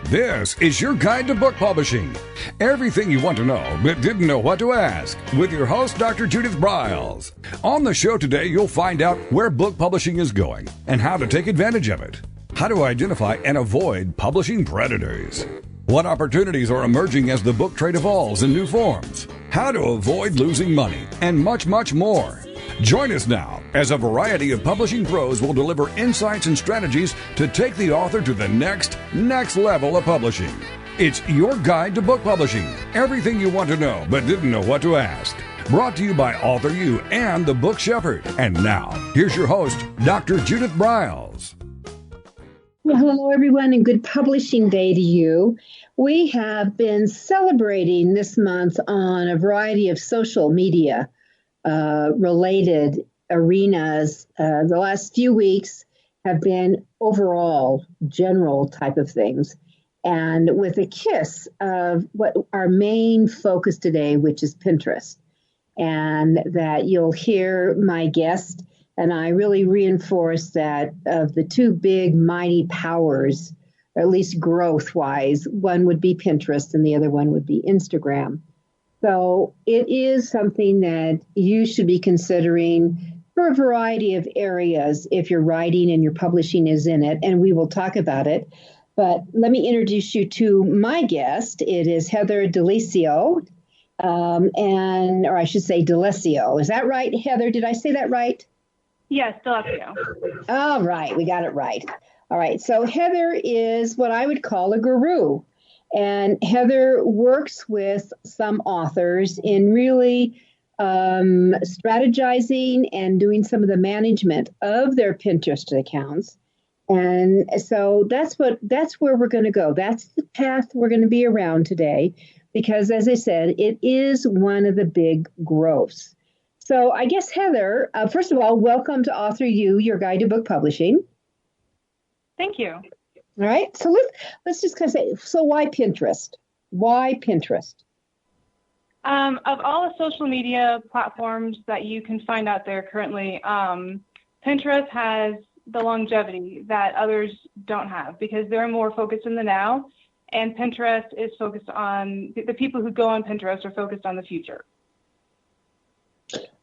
This is your guide to book publishing. Everything you want to know but didn't know what to ask with your host, Dr. Judith Briles. On the show today, you'll find out where book publishing is going and how to take advantage of it. How to identify and avoid publishing predators. What opportunities are emerging as the book trade evolves in new forms. How to avoid losing money and much, much more. Join us now as a variety of publishing pros will deliver insights and strategies to take the author to the next level of publishing. It's your guide to book publishing. Everything you want to know but didn't know what to ask. Brought to you by AuthorU and the Book Shepherd. And now, here's your host, Dr. Judith Briles. Well, hello, everyone, and good publishing day to you. We have been celebrating this month on a variety of social media related arenas. The last few weeks have been overall general type of things, and with a kiss of what our main focus today, which is Pinterest, and that you'll hear my guest and I really reinforce that of the two big mighty powers, or at least growth-wise, one would be Pinterest and the other one would be Instagram. So it is something that you should be considering for a variety of areas if your writing and your publishing is in it, and we will talk about it. But let me introduce you to my guest. It is Heather Daleccia, or I should say Daleccia. Is that right, Heather? Did I say that right? Yes, Daleccia. All right, we got it right. All right, so Heather is what I would call a guru. And Heather works with some authors in really strategizing and doing some of the management of their Pinterest accounts. And so that's where we're going to go. That's the path we're going to be around today, because as I said, it is one of the big growths. So I guess, Heather, first of all, welcome to AuthorU, your guide to book publishing. Thank you. All right. So let's just kind of say, so why Pinterest? Why Pinterest? Of all the social media platforms that you can find out there currently, Pinterest has the longevity that others don't have because they're more focused in the now, and Pinterest is focused on, the people who go on Pinterest are focused on the future.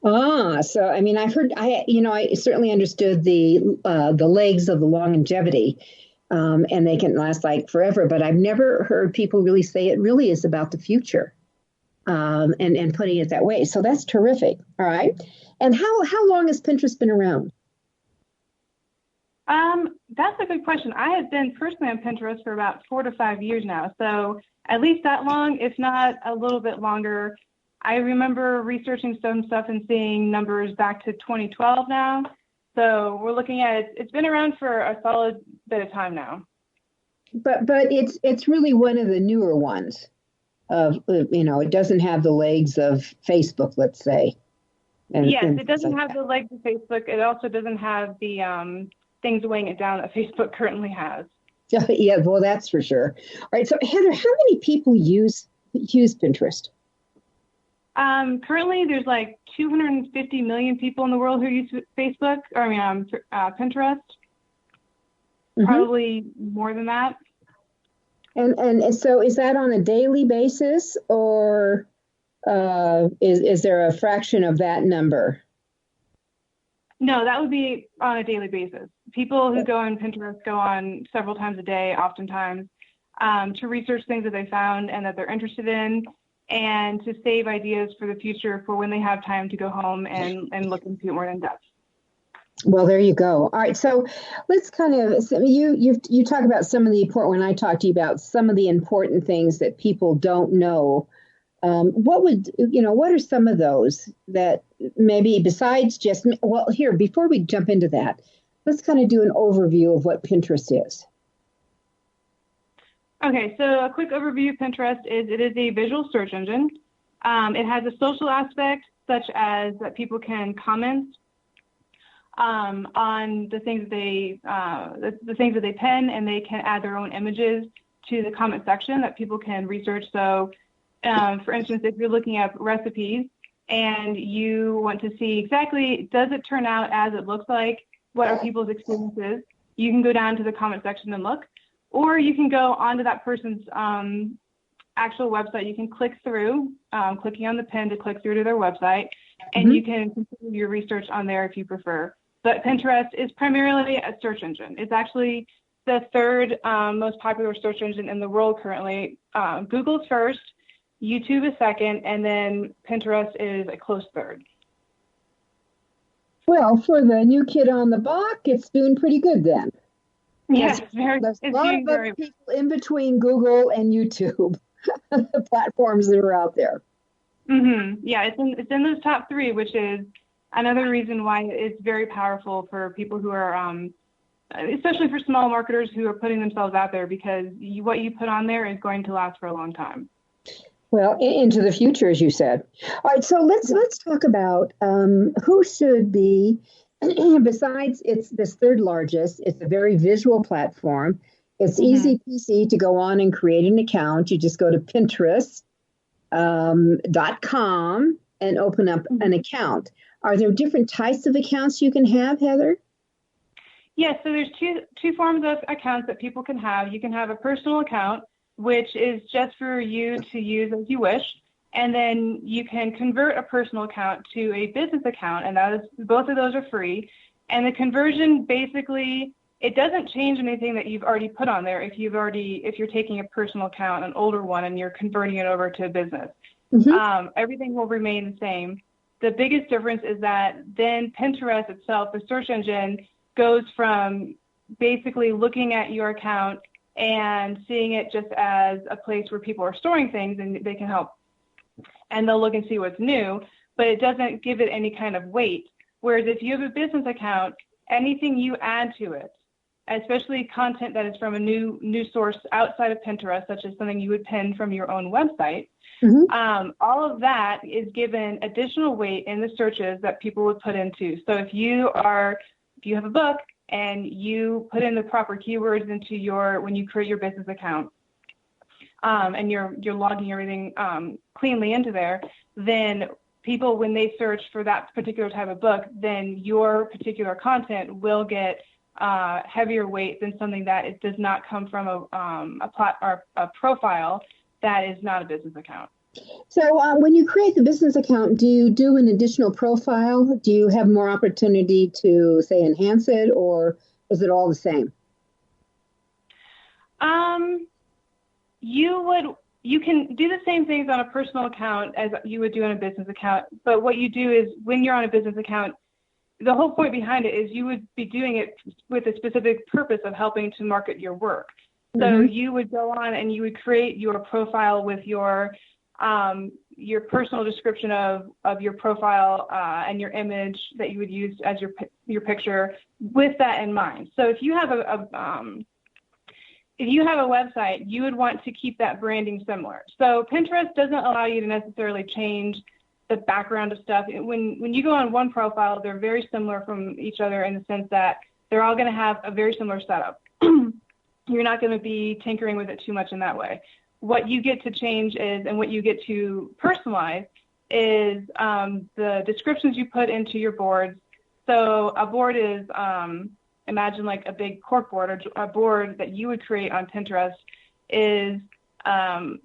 So I mean, I certainly understood the legs of the longevity, and they can last like forever. But I've never heard people really say it really is about the future, and putting it that way. So that's terrific. All right. And how long has Pinterest been around? That's a good question. I have been personally on Pinterest for about 4 to 5 years now, so at least that long, if not a little bit longer. I remember researching some stuff and seeing numbers back to 2012 now. So we're looking at it's been around for a solid bit of time now. But it's really one of the newer ones. It doesn't have the legs of Facebook, let's say. It doesn't have the legs of Facebook. It also doesn't have the things weighing it down that Facebook currently has. Yeah, well, that's for sure. All right. So Heather, how many people use Pinterest? Currently, there's like 250 million people in the world who use Pinterest. Mm-hmm. Probably more than that. And so is that on a daily basis, or is there a fraction of that number? No, that would be on a daily basis. People who go on Pinterest go on several times a day, oftentimes, to research things that they found and that they're interested in, and to save ideas for the future for when they have time to go home and look into it more in depth. Well, there you go. All right, so let's kind of you talk about some of the important. When I talk to you about some of the important things that people don't know, what are some of those that maybe besides just here before we jump into that, let's kind of do an overview of what Pinterest is. Okay, so a quick overview of Pinterest is it is a visual search engine. It has a social aspect, such as that people can comment on the things that they pen, and they can add their own images to the comment section that people can research. So, for instance, if you're looking at recipes and you want to see exactly, does it turn out as it looks like? What are people's experiences? You can go down to the comment section and look. or you can go onto that person's actual website. You can click through, clicking on the pin to click through to their website, and you can continue your research on there if you prefer. But Pinterest is primarily a search engine. It's actually the third most popular search engine in the world currently. Google's first, YouTube is second, and then Pinterest is a close third. Well, for the new kid on the block, it's doing pretty good then. Yes, there's a lot of other people in between Google and YouTube, the platforms that are out there. Yeah, it's in those top three, which is another reason why it's very powerful for people who are, especially for small marketers who are putting themselves out there, because what you put on there is going to last for a long time. Well, into the future, as you said. All right, so let's talk about who should be, besides it's this third largest, it's a very visual platform. It's easy peasy to go on and create an account. You just go to Pinterest.com and open up an account. Are there different types of accounts you can have, Heather? Yes, so there's two forms of accounts that people can have. You can have a personal account, which is just for you to use as you wish. And then you can convert a personal account to a business account, and both of those are free. And the conversion, basically, it doesn't change anything that you've already put on there if you're taking a personal account, an older one, and you're converting it over to a business. Everything will remain the same. The biggest difference is that then Pinterest itself, the search engine, goes from basically looking at your account and seeing it just as a place where people are storing things and they can help, and they'll look and see what's new, but it doesn't give it any kind of weight. Whereas if you have a business account, anything you add to it, especially content that is from a new source outside of Pinterest, such as something you would pin from your own website, all of that is given additional weight in the searches that people would put into. So if you have a book and you put in the proper keywords into when you create your business account, and you're logging everything cleanly into there, then people, when they search for that particular type of book, then your particular content will get heavier weight than something that it does not come from a profile that is not a business account. So when you create the business account, do you do an additional profile? Do you have more opportunity to, say, enhance it, or is it all the same? You can do the same things on a personal account as you would do on a business account, but what you do is when you're on a business account, the whole point behind it is you would be doing it with a specific purpose of helping to market your work. So you would go on and you would create your profile with your personal description of your profile and your image that you would use as your picture, with that in mind. So if you have a website, you would want to keep that branding similar. So Pinterest doesn't allow you to necessarily change the background of stuff. When you go on one profile, they're very similar from each other in the sense that they're all going to have a very similar setup. You're not going to be tinkering with it too much in that way. What you get to change is, and what you get to personalize is the descriptions you put into your boards. So a board is, imagine like a big corkboard, or a board that you would create on Pinterest is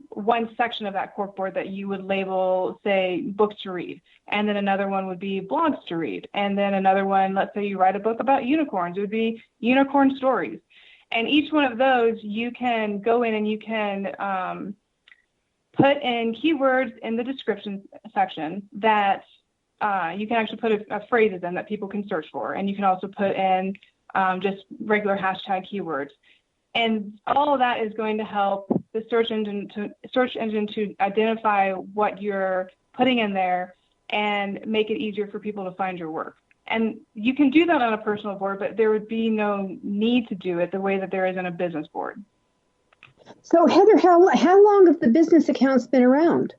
one section of that corkboard that you would label, say, books to read. And then another one would be blogs to read. And then another one, let's say you write a book about unicorns, it would be unicorn stories. And each one of those, you can go in and you can put in keywords in the description section that you can actually put a phrases in that people can search for. And you can also put in just regular hashtag keywords. And all of that is going to help the search engine to identify what you're putting in there and make it easier for people to find your work. And you can do that on a personal board, but there would be no need to do it the way that there is on a business board. So Heather, how long have the business accounts been around?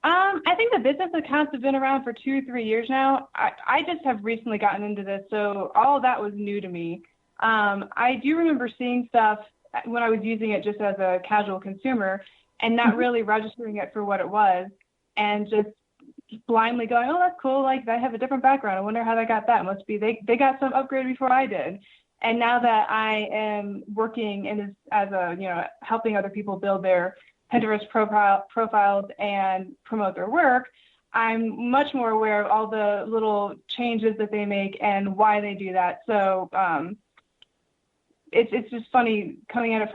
I think the business accounts have been around for 2 or 3 years now. I just have recently gotten into this, so all of that was new to me. I do remember seeing stuff when I was using it just as a casual consumer and not really registering it for what it was, and just blindly going, oh, that's cool. Like, I have a different background. I wonder how they got that. Must be they got some upgrade before I did. And now that I am working as a, helping other people build their Pinterest profiles and promote their work, I'm much more aware of all the little changes that they make and why they do that. So it's just funny going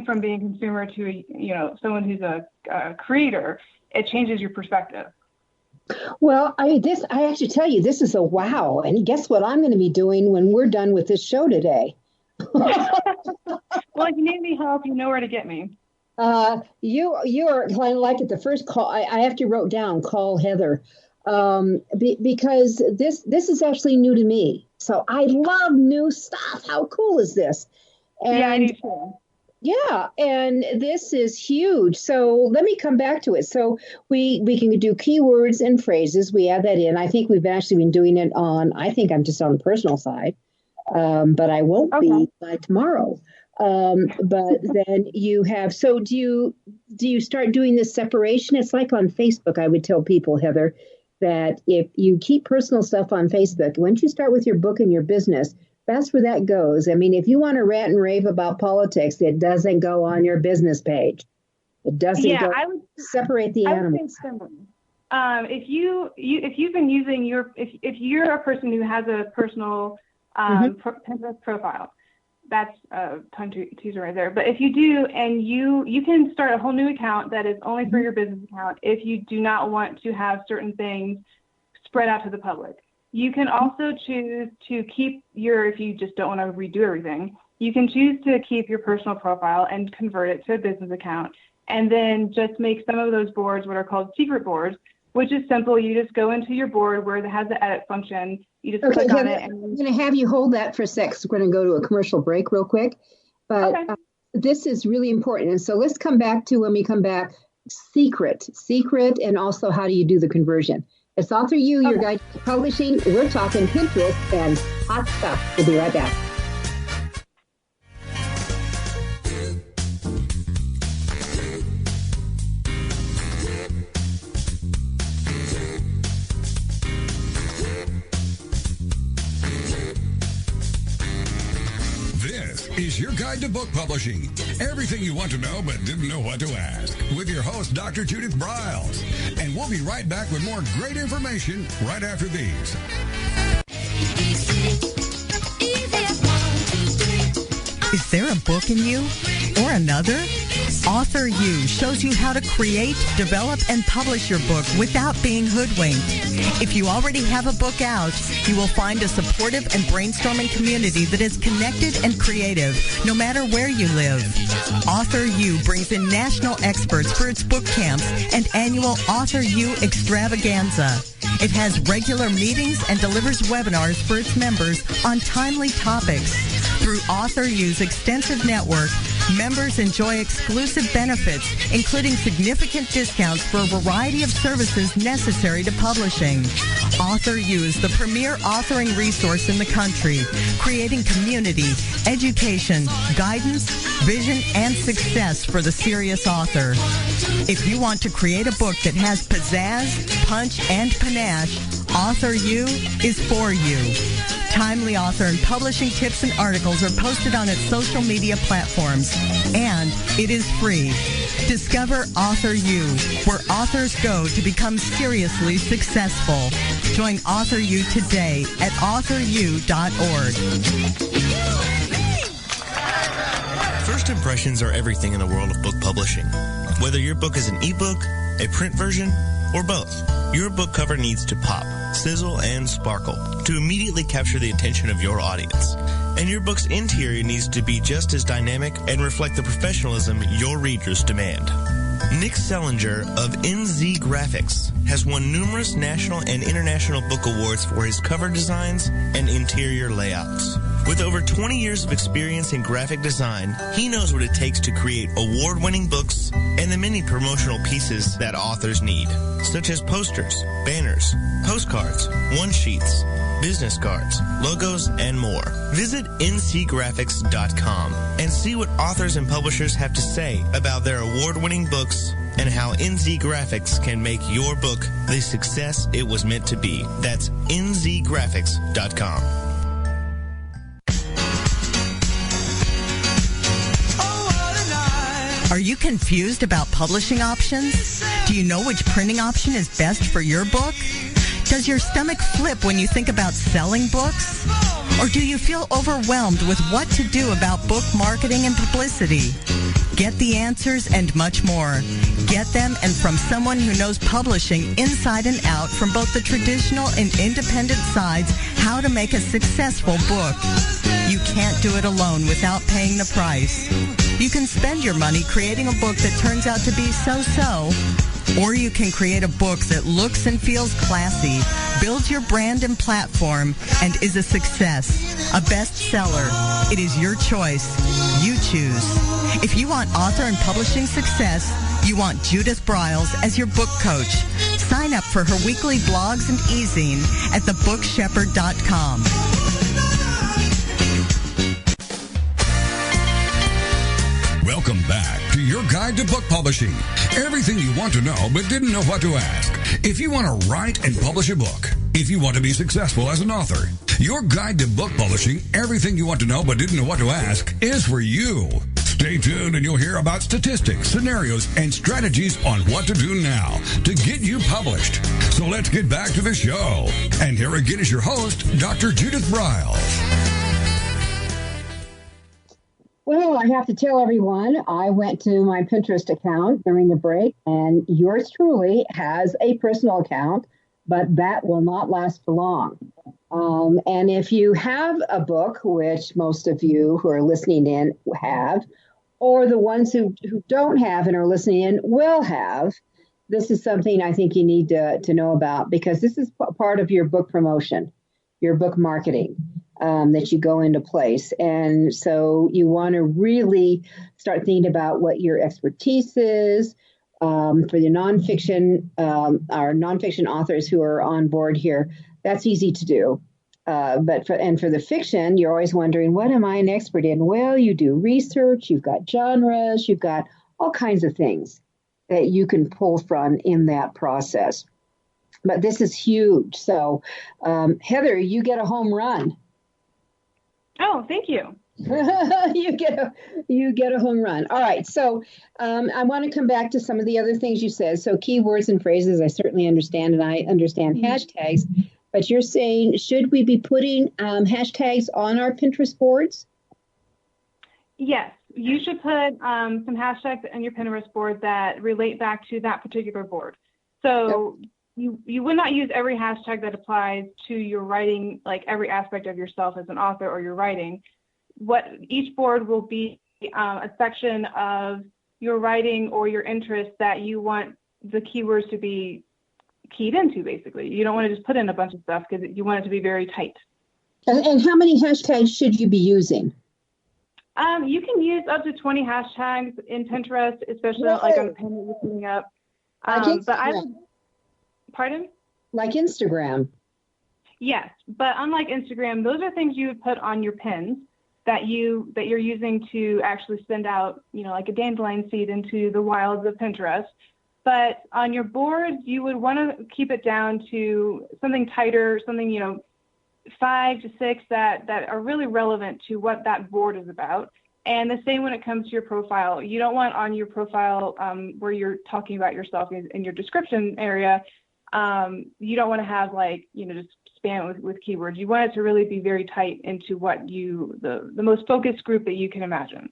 from being a consumer to someone who's a creator. It changes your perspective. Well, I have to tell you, this is a wow. And guess what I'm going to be doing when we're done with this show today? Well, if you need any help, you know where to get me. You are kind of like at the first call. I actually wrote down call Heather because this is actually new to me. So I love new stuff. How cool is this? And, yeah, I do too. Yeah, and this is huge. So let me come back to it. So we can do keywords and phrases. We add that in. I think we've actually been doing it I think I'm just on the personal side, but I won't be by tomorrow. But then you have, so do you start doing this separation? It's like on Facebook, I would tell people, Heather, that if you keep personal stuff on Facebook, once you start with your book and your business, that's where that goes. I mean, if you want to rant and rave about politics, it doesn't go on your business page. It doesn't go. I would separate the animals. If you've been using if you're a person who has a personal Pinterest profile, that's a tongue teaser right there. But if you do, and you can start a whole new account that is only for your business account if you do not want to have certain things spread out to the public. You can also choose to keep if you just don't want to redo everything, you can choose to keep your personal profile and convert it to a business account, and then just make some of those boards what are called secret boards, which is simple. You just go into your board where it has the edit function. You just click on it. I'm going to have you hold that for a sec. So we're going to go to a commercial break real quick. But this is really important. And so let's come back to, when we come back, secret, and also how do you do the conversion. It's AuthorU, your guide to publishing. We're talking Pinterest and hot stuff. We'll be right back. This is your guide to book publishing. Everything you want to know but didn't know what to ask. With your host, Dr. Judith Briles. And we'll be right back with more great information right after these. Is there a book in you or another? AuthorU shows you how to create, develop, and publish your book without being hoodwinked. If you already have a book out, you will find a supportive and brainstorming community that is connected and creative, no matter where you live. AuthorU brings in national experts for its book camps and annual AuthorU extravaganza. It has regular meetings and delivers webinars for its members on timely topics. Through AuthorU's extensive network, members enjoy exclusive benefits, including significant discounts for a variety of services necessary to publishing. AuthorU is the premier authoring resource in the country, creating community, education, guidance, vision, and success for the serious author. If you want to create a book that has pizzazz, punch, and panache, AuthorU is for you. Timely author and publishing tips and articles are posted on its social media platforms, and it is free. Discover AuthorU, where authors go to become seriously successful. Join AuthorU today at AuthorU.org. First impressions are everything in the world of book publishing. Whether your book is an ebook, a print version, or both, your book cover needs to pop, sizzle, and sparkle to immediately capture the attention of your audience. And your book's interior needs to be just as dynamic and reflect the professionalism your readers demand. Nick Sellinger of NZ Graphics has won numerous national and international book awards for his cover designs and interior layouts. With over 20 years of experience in graphic design, he knows what it takes to create award-winning books and the many promotional pieces that authors need, such as posters, banners, postcards, one-sheets, business cards, logos, and more. Visit ncgraphics.com and see what authors and publishers have to say about their award-winning books and how NZ Graphics can make your book the success it was meant to be. That's nzgraphics.com. Are you confused about publishing options? Do you know which printing option is best for your book? Does your stomach flip when you think about selling books? Or do you feel overwhelmed with what to do about book marketing and publicity? Get the answers and much more. Get them and from someone who knows publishing inside and out from both the traditional and independent sides, how to make a successful book. You can't do it alone without paying the price. You can spend your money creating a book that turns out to be so-so, or you can create a book that looks and feels classy, builds your brand and platform, and is a success, a bestseller. It is your choice. You choose. If you want author and publishing success, you want Judith Briles as your book coach. Sign up for her weekly blogs and e-zine at thebookshepherd.com. Welcome back to your guide to book publishing. Everything you want to know but didn't know what to ask. If you want to write and publish a book, if you want to be successful as an author, your guide to book publishing, everything you want to know but didn't know what to ask, is for you. Stay tuned and you'll hear about statistics, scenarios, and strategies on what to do now to get you published. So let's get back to the show. And here again is your host, Dr. Judith Briles. Well, I have to tell everyone, I went to my Pinterest account during the break, and yours truly has a personal account, but that will not last for long. And if you have a book, which most of you who are listening in have, or the ones who don't have and are listening in will have, this is something I think you need to know about, because this is part of your book promotion, your book marketing. That you go into place. And so you want to really start thinking about what your expertise is for the nonfiction, our nonfiction authors who are on board here. That's easy to do. But for the fiction, you're always wondering, what am I an expert in? Well, you do research, you've got genres, you've got all kinds of things that you can pull from in that process. But this is huge. So, Heather, you get a home run. Oh, thank you. You get a home run. All right. So I want to come back to some of the other things you said. So keywords and phrases, I certainly understand, and I understand hashtags. But you're saying, should we be putting hashtags on our Pinterest boards? Yes, you should put some hashtags on your Pinterest board that relate back to that particular board. So you would not use every hashtag that applies to your writing, like every aspect of yourself as an author or your writing. What each board will be a section of your writing or your interest that you want the keywords to be keyed into, basically. You don't want to just put in a bunch of stuff because you want it to be very tight. And how many hashtags should you be using? You can use up to 20 hashtags in Pinterest, especially like on the pin that you're putting up. But I would... Pardon? Like Instagram. Yes, but unlike Instagram, those are things you would put on your pins that you're using to actually send out, like a dandelion seed into the wilds of Pinterest. But on your boards, you would want to keep it down to something tighter, something 5 to 6 that are really relevant to what that board is about. And the same when it comes to your profile. You don't want on your profile where you're talking about yourself in your description area. You don't want to have just spam with keywords. You want it to really be very tight into what the most focused group that you can imagine.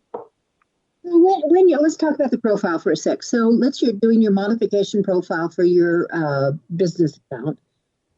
Let's talk about the profile for a sec. So you're doing your modification profile for your business account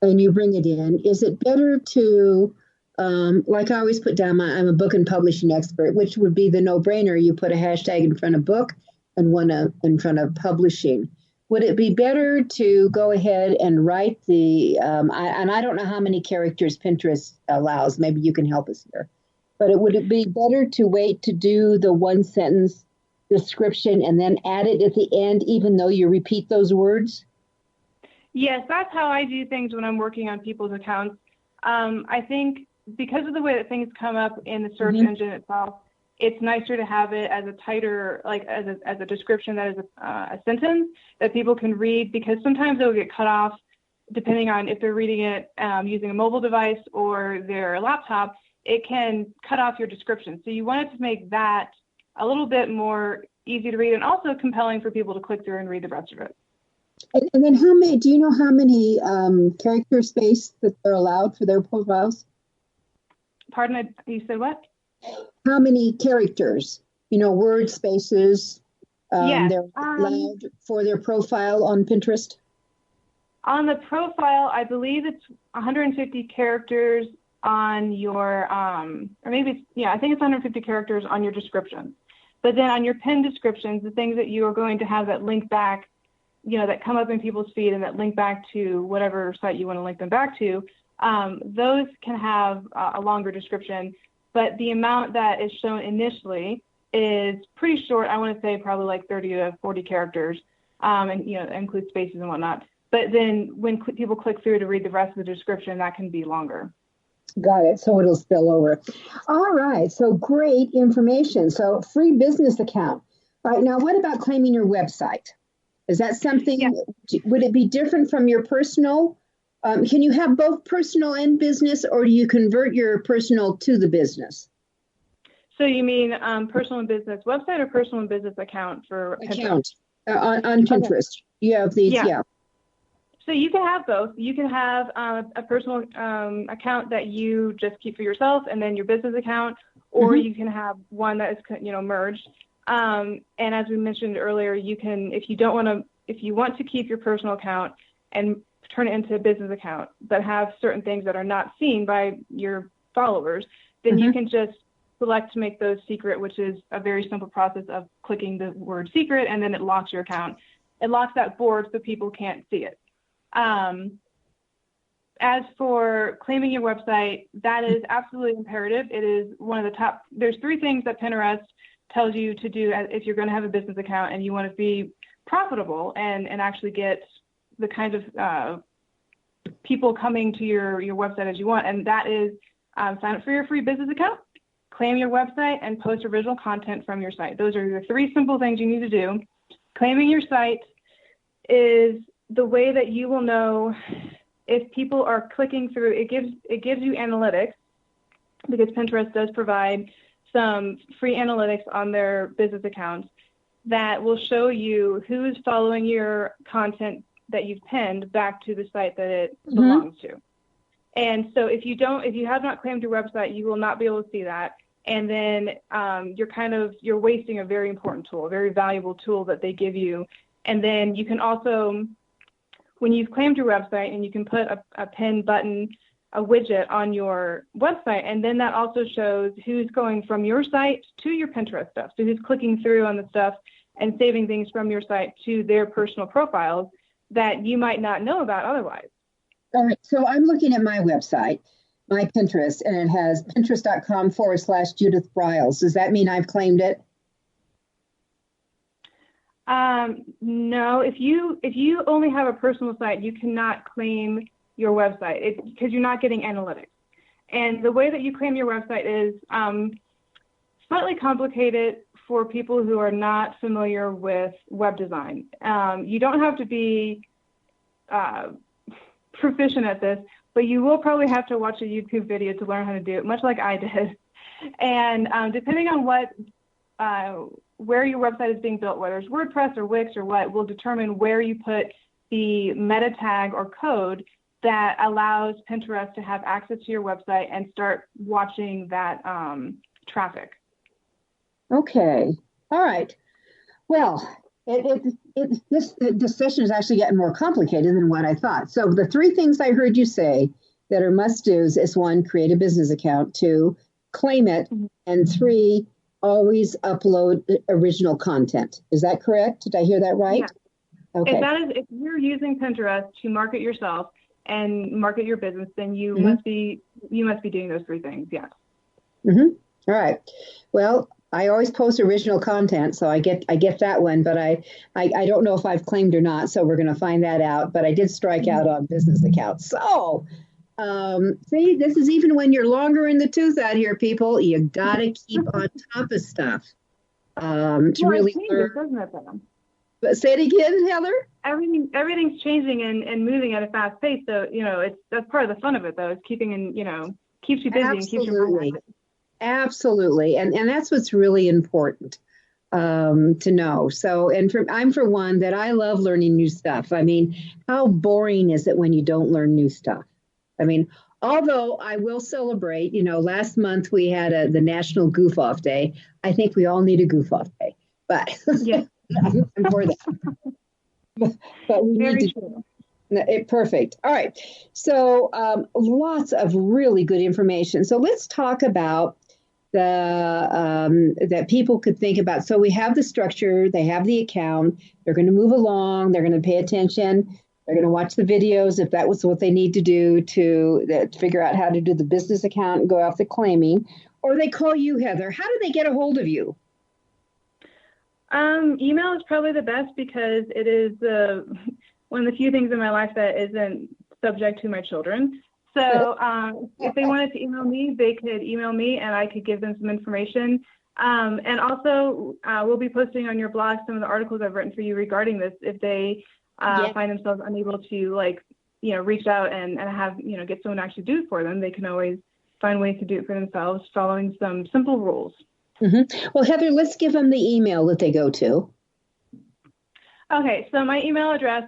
and you bring it in. Is it better to, like I always put down, I'm a book and publishing expert, which would be the no-brainer. You put a hashtag in front of book and one in front of publishing. Would it be better to go ahead and write and I don't know how many characters Pinterest allows. Maybe you can help us here. But would it be better to wait to do the one sentence description and then add it at the end, even though you repeat those words? Yes, that's how I do things when I'm working on people's accounts. I think because of the way that things come up in the search engine itself, it's nicer to have it as a tighter, as a description that is a sentence that people can read, because sometimes they'll get cut off depending on if they're reading it using a mobile device or their laptop. It can cut off your description. So you want it to make that a little bit more easy to read and also compelling for people to click through and read the rest of it. And then do you know how many character space that they're allowed for their profiles? Pardon, you said what? How many characters, word spaces Yes. they're allowed for their profile on Pinterest? On the profile, I believe it's 150 characters on your, or maybe I think it's 150 characters on your descriptions. But then on your pinned descriptions, the things that you are going to have that link back, that come up in people's feed and that link back to whatever site you want to link them back to, those can have a longer description. But the amount that is shown initially is pretty short. I want to say probably like 30 to 40 characters, and include spaces and whatnot. But then when people click through to read the rest of the description, that can be longer. Got it. So it'll spill over. All right. So great information. So free business account. All right. Now, what about claiming your website? Is that something, would it be different from your personal? Can you have both personal and business, or do you convert your personal to the business? So you mean personal and business website or personal and business account for account on Pinterest? Okay. You have these, yeah. So you can have both. You can have a personal account that you just keep for yourself, and then your business account, or you can have one that is merged. And as we mentioned earlier, you can, if you want to keep your personal account and turn it into a business account, but have certain things that are not seen by your followers, then you can just select to make those secret, which is a very simple process of clicking the word secret, and then it locks your account. It locks that board so people can't see it. As for claiming your website, that is absolutely imperative. It is one of the top, there's 3 things that Pinterest tells you to do if you're going to have a business account and you want to be profitable and actually get the kind of people coming to your website as you want. And that is sign up for your free business account, claim your website, and post original content from your site. Those are the 3 simple things you need to do. Claiming your site is the way that you will know if people are clicking through. It gives you analytics, because Pinterest does provide some free analytics on their business accounts that will show you who's following your content that you've pinned back to the site that it belongs to. And so if you have not claimed your website, you will not be able to see that. And then you're wasting a very important tool, a very valuable tool that they give you. And then you can also, when you've claimed your website, and you can put a pin button, a widget on your website, and then that also shows who's going from your site to your Pinterest stuff. So who's clicking through on the stuff and saving things from your site to their personal profiles that you might not know about otherwise. All right. So I'm looking at my website, my Pinterest, and it has pinterest.com/Judith Briles. Does that mean I've claimed it? No, if you only have a personal site, you cannot claim your website because you're not getting analytics. And the way that you claim your website is slightly complicated for people who are not familiar with web design. You don't have to be proficient at this, but you will probably have to watch a YouTube video to learn how to do it, much like I did. And depending on where your website is being built, whether it's WordPress or Wix or what, will determine where you put the meta tag or code that allows Pinterest to have access to your website and start watching that traffic. Okay. All right. Well, this discussion is actually getting more complicated than what I thought. So the 3 things I heard you say that are must-dos is 1, create a business account, 2, claim it, and 3, always upload original content. Is that correct? Did I hear that right? Yeah. Okay. If you're using Pinterest to market yourself and market your business, then you must be doing those 3 things. Yes. All right. Well, I always post original content, so I get that one, but I don't know if I've claimed or not, so we're going to find that out. But I did strike out on business accounts. So, see, this is even when you're longer in the tooth out here, people. You got to keep on top of stuff to really learn. Doesn't it, then? But say it again, Heather. Everything's changing and moving at a fast pace. So that's part of the fun of it, though. It's keeps you busy and keeps your mind active. Absolutely. And that's what's really important. to know. So, I'm for one that I love learning new stuff. I mean, how boring is it when you don't learn new stuff? I mean, although I will celebrate, last month we had the National Goof Off Day. I think we all need a goof off day, but yeah. I'm for that. But we Very need to. true. Perfect. All right. So lots of really good information. So let's talk about that people could think about. So we have the structure, they have the account, they're going to move along, they're going to pay attention, they're going to watch the videos if that was what they need to do to figure out how to do the business account and go off the claiming, or they call you, Heather. How do they get a hold of you? Email is probably the best because it is one of the few things in my life that isn't subject to my children. So if they wanted to email me, they could email me and I could give them some information. And also, we'll be posting on your blog some of the articles I've written for you regarding this. If they find themselves unable to, reach out and have, get someone to actually do it for them, they can always find ways to do it for themselves following some simple rules. Mm-hmm. Well, Heather, let's give them the email that they go to. Okay, so my email address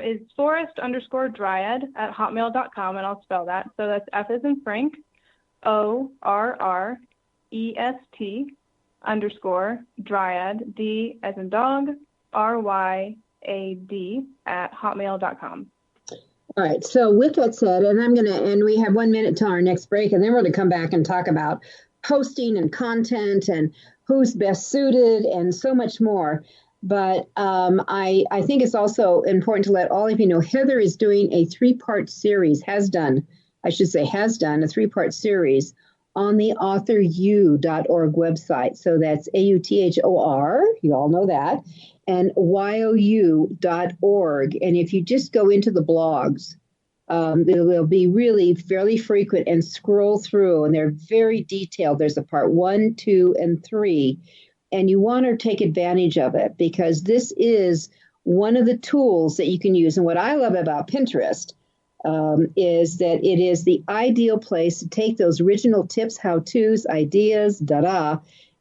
is forrest_dryad@hotmail.com, and I'll spell that. So that's F as in Frank, ORREST_dryad, D as in dog, RYAD @hotmail.com. All right. So with that said, and we have 1 minute till our next break, and then we're going to come back and talk about posting and content and who's best suited and so much more. But I think it's also important to let all of you know, Heather is doing a 3-part series, has done a 3-part series on the AuthorU.org website. So that's AUTHOR, you all know that, and YOU.org. And if you just go into the blogs, they'll be really fairly frequent and scroll through, and they're very detailed. There's a part 1, 2, and 3. And you want to take advantage of it because this is one of the tools that you can use. And what I love about Pinterest is that it is the ideal place to take those original tips, how-tos, ideas,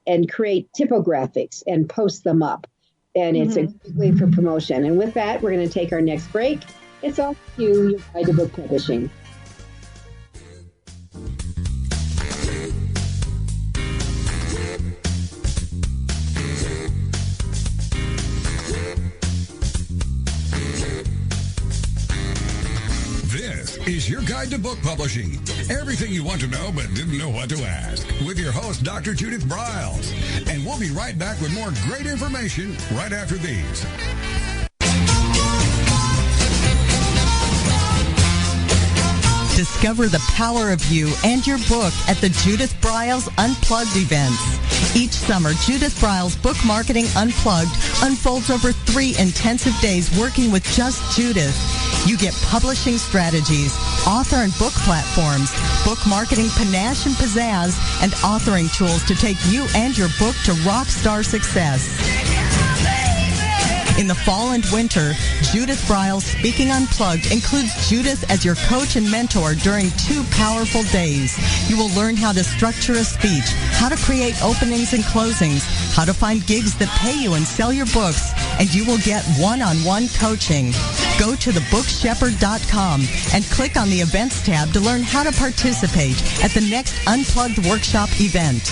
and create typographics and post them up. And it's a great way for promotion. And with that, we're going to take our next break. It's all for you, your guide to book publishing. Is your guide to book publishing. Everything you want to know but didn't know what to ask. With your host, Dr. Judith Briles. And we'll be right back with more great information right after these. Discover the power of you and your book at the Judith Briles Unplugged events. Each summer, Judith Briles Book Marketing Unplugged unfolds over 3 intensive days working with just Judith. You get publishing strategies, author and book platforms, book marketing panache and pizzazz, and authoring tools to take you and your book to rock star success. In the fall and winter, Judith Briles Speaking Unplugged includes Judith as your coach and mentor during 2 powerful days. You will learn how to structure a speech, how to create openings and closings, how to find gigs that pay you and sell your books, and you will get one-on-one coaching. Go to thebookshepherd.com and click on the events tab to learn how to participate at the next Unplugged Workshop event.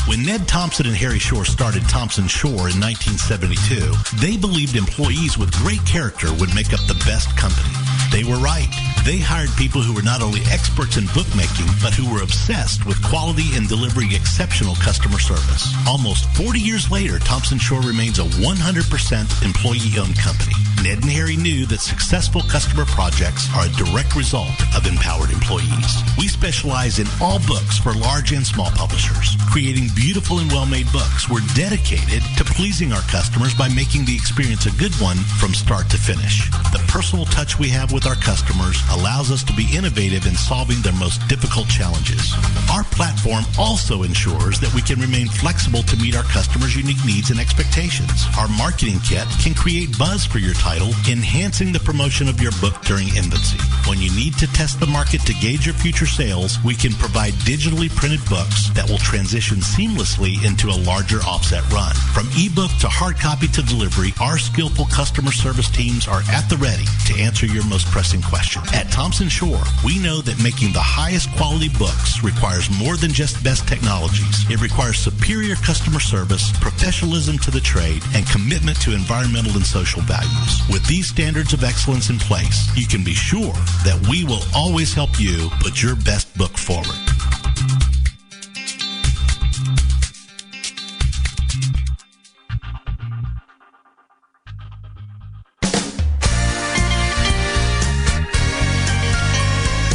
When Ned Thompson and Harry Shore started Thompson Shore in 1972, they believed employees with great character would make up the best company. They were right. They hired people who were not only experts in bookmaking, but who were obsessed with quality and delivering exceptional customer service. Almost 40 years later, Thompson Shore remains a 100% employee-owned company. Ned and Harry knew that successful customer projects are a direct result of empowered employees. We specialize in all books for large and small publishers. Creating beautiful and well-made books, we're dedicated to pleasing our customers by making the experience a good one from start to finish. The personal touch we have with our customers allows us to be innovative in solving their most difficult challenges. Our platform also ensures that we can remain flexible to meet our customers' unique needs and expectations. Our marketing kit can create buzz for your title, enhancing the promotion of your book during infancy. When you need to test the market to gauge your future sales, we can provide digitally printed books that will transition seamlessly into a larger offset run. From ebook to hard copy to delivery, our skillful customer service teams are at the ready to answer your most pressing question. At Thompson Shore, we know that making the highest quality books requires more than just best technologies. It requires superior customer service, professionalism to the trade, and commitment to environmental and social values. With these standards of excellence in place, you can be sure that we will always help you put your best book forward.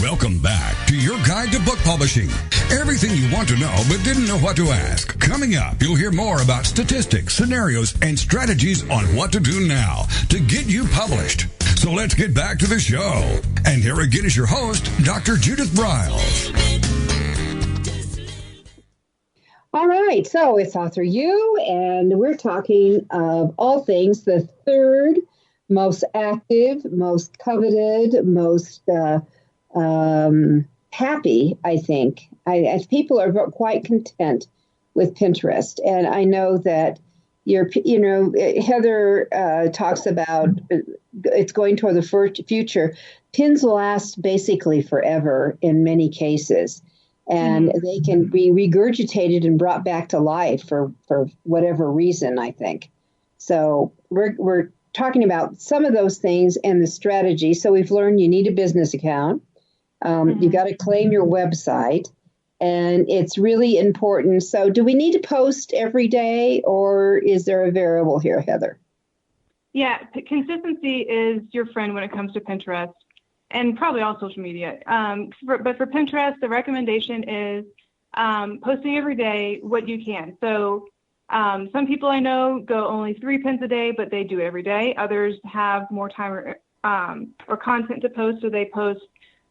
Welcome back to your guide to book publishing. Everything you want to know but didn't know what to ask. Coming up, you'll hear more about statistics, scenarios, and strategies on what to do now to get you published. So let's get back to the show. And here again is your host, Dr. Judith Briles. All right, so it's AuthorU, and we're talking of all things the third most active, most coveted, most happy, I think. As people are quite content with Pinterest. And I know that Heather talks about it's going toward the future. Pins last basically forever in many cases. And they can be regurgitated and brought back to life for whatever reason, I think. So we're talking about some of those things and the strategy. So we've learned you need a business account. You got to claim your website, and it's really important. So do we need to post every day, or is there a variable here, Heather? Yeah, consistency is your friend when it comes to Pinterest and probably all social media. But for Pinterest, the recommendation is posting every day what you can. So some people I know go only 3 pins a day, but they do it every day. Others have more time or content to post, so they post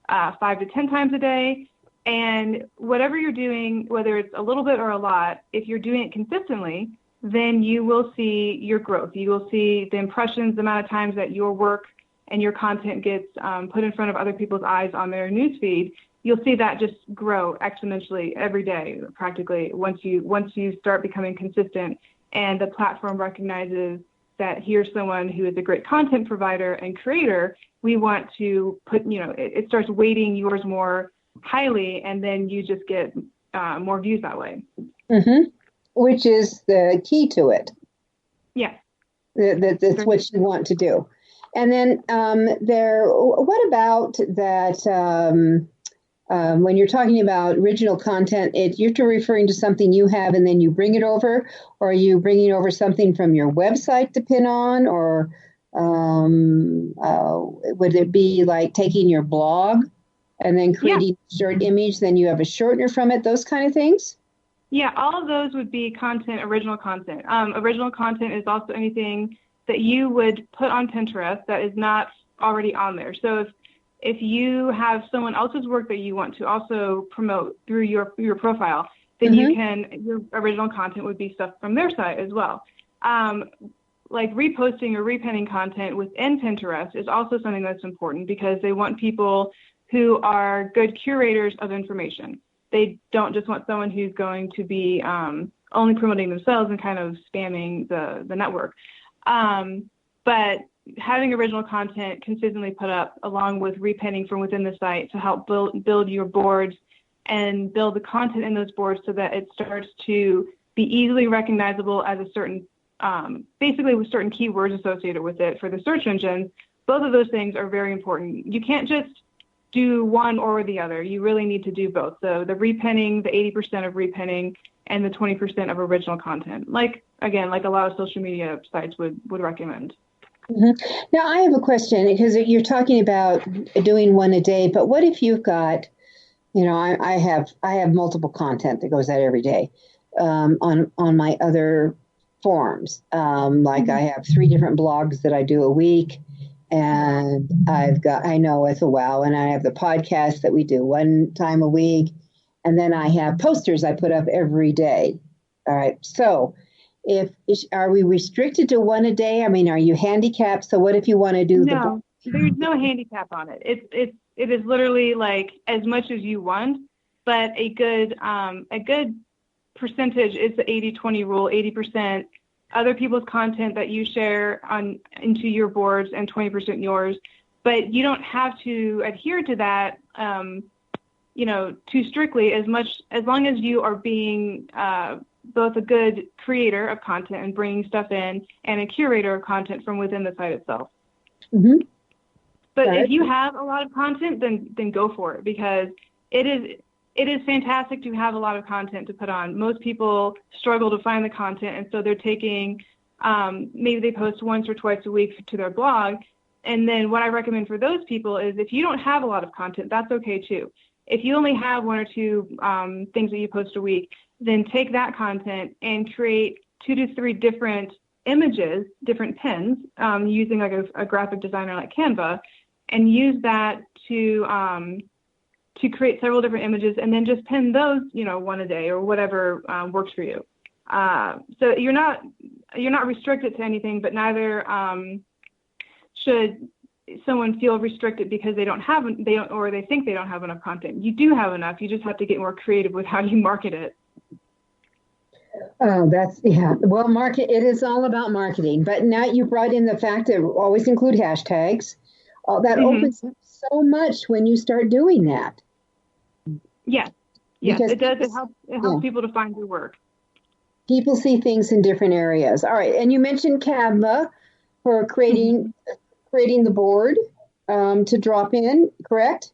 5 to 10 times a day. And whatever you're doing, whether it's a little bit or a lot, if you're doing it consistently, then you will see your growth. You will see the impressions, the amount of times that your work and your content gets put in front of other people's eyes on their newsfeed. You'll see that just grow exponentially every day, practically, once you start becoming consistent and the platform recognizes that here's someone who is a great content provider and creator. We want to put, it starts weighting yours more highly, and then you just get more views that way. Which is the key to it. Yeah. That's what you want to do. And then what about that when you're talking about original content, you're referring to something you have and then you bring it over, or are you bringing over something from your website to pin on, or would it be like taking your blog and then creating a short image, then you have a shortener from it, those kind of things? Yeah, all of those would be original content. Original content is also anything that you would put on Pinterest that is not already on there. So if you have someone else's work that you want to also promote through your profile, then your original content would be stuff from their site as well. Like reposting or repinning content within Pinterest is also something that's important because they want people who are good curators of information. They don't just want someone who's going to be only promoting themselves and kind of spamming the network. But having original content consistently put up along with repinning from within the site to help build your boards and build the content in those boards so that it starts to be easily recognizable as a certain, basically with certain keywords associated with it for the search engines. Both of those things are very important. You can't just do one or the other. You really need to do both. So the repinning, the 80% of repinning, and the 20% of original content, like a lot of social media sites would recommend. Now, I have a question because you're talking about doing one a day, but what if you've got, I have multiple content that goes out every day on my other forms. Like I have 3 different blogs that I do a week, and I know it's a wow, and I have the podcast that we do one time a week, and then I have posters I put up every day. All right, so. Are we restricted to one a day? I mean, are you handicapped? So what if you want to do there's no handicap on it. It is literally like as much as you want, but a good percentage is the 80-20 rule. 80% other people's content that you share into your boards and 20% yours. But you don't have to adhere to that, too strictly. As long as you are being both a good creator of content and bringing stuff in and a curator of content from within the site itself. Mm-hmm. But if you have a lot of content, then go for it, because it is fantastic to have a lot of content to put on. Most people struggle to find the content, and so they're taking, maybe they post once or twice a week to their blog. And then what I recommend for those people is if you don't have a lot of content, that's okay too. If you only have 1 or 2 things that you post a week, then take that content and create 2 to 3 different images, different pins, using like a graphic designer like Canva, and use that to create several different images, and then just pin those, 1 a day or whatever works for you. So you're not restricted to anything, but neither should someone feel restricted because they think they don't have enough content. You do have enough. You just have to get more creative with how you market it. Oh, well, it is all about marketing. But now you brought in the fact that always include hashtags. That opens up so much when you start doing that. Yes, it does. It helps people to find your work. People see things in different areas. All right, and you mentioned Canva for creating the board to drop in, correct?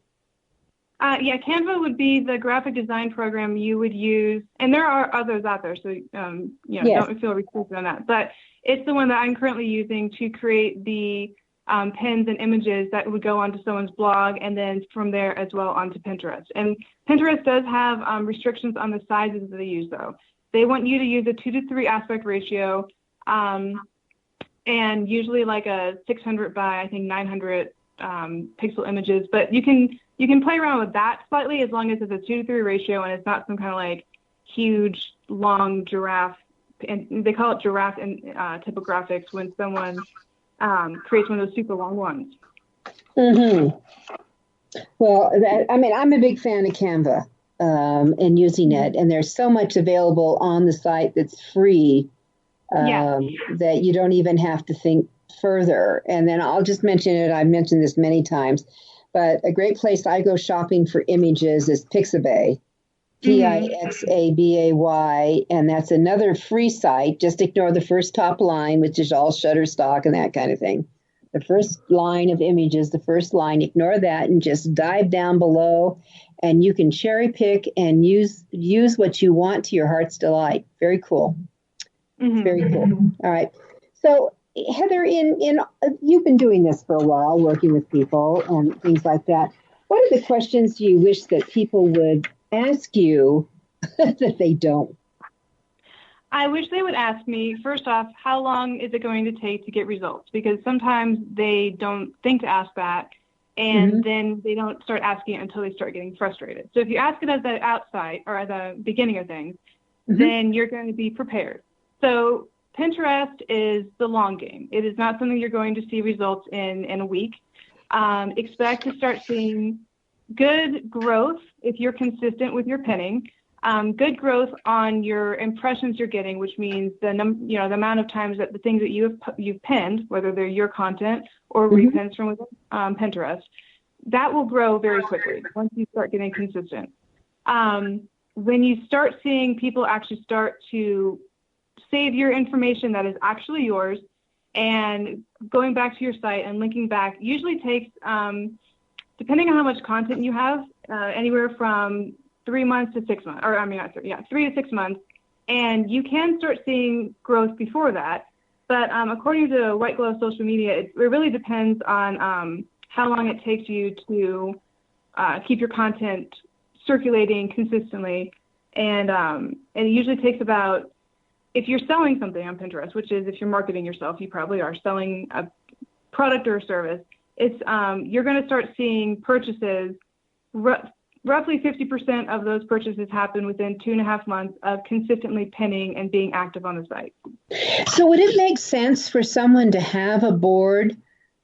Canva would be the graphic design program you would use, and there are others out there, so don't feel restricted on that. But it's the one that I'm currently using to create the pins and images that would go onto someone's blog, and then from there as well onto Pinterest. And Pinterest does have restrictions on the sizes that they use, though. They want you to use a 2 to 3 aspect ratio, and usually like a 600 by, I think, 900 pixel images. But you can play around with that slightly as long as it's a 2 to 3 ratio and it's not some kind of like huge, long giraffe. And they call it giraffe in typographics when someone creates one of those super long ones. Mm-hmm. Well, I'm a big fan of Canva and using it. And there's so much available on the site that's free that you don't even have to think further. And then I'll just mention it. I've mentioned this many times, but a great place I go shopping for images is Pixabay, Pixabay, and that's another free site. Just ignore the first top line, which is all Shutterstock and that kind of thing. The first line of images, ignore that and just dive down below, and you can cherry pick and use what you want to your heart's delight. Very cool. Mm-hmm. Very cool. All right. So, Heather, you've been doing this for a while, working with people and things like that. What are the questions you wish that people would ask you that they don't? I wish they would ask me, first off, how long is it going to take to get results? Because sometimes they don't think to ask that, and then they don't start asking it until they start getting frustrated. So if you ask it at the outside or at the beginning of things, then you're going to be prepared. So Pinterest is the long game. It is not something you're going to see results in a week. Expect to start seeing good growth if you're consistent with your pinning. Good growth on your impressions you're getting, which means the amount of times that the things that you've pinned, whether they're your content or repins from within Pinterest, that will grow very quickly once you start getting consistent. When you start seeing people actually start to save your information that is actually yours, and going back to your site and linking back usually takes, depending on how much content you have, anywhere from 3 months to 6 months, 3 to 6 months. And you can start seeing growth before that. But according to White Glove Social Media, it really depends on how long it takes you to keep your content circulating consistently. And it usually takes about, if you're selling something on Pinterest, which is if you're marketing yourself, you probably are selling a product or a service, it's you're going to start seeing purchases. Roughly 50% of those purchases happen within 2.5 months of consistently pinning and being active on the site. So would it make sense for someone to have a board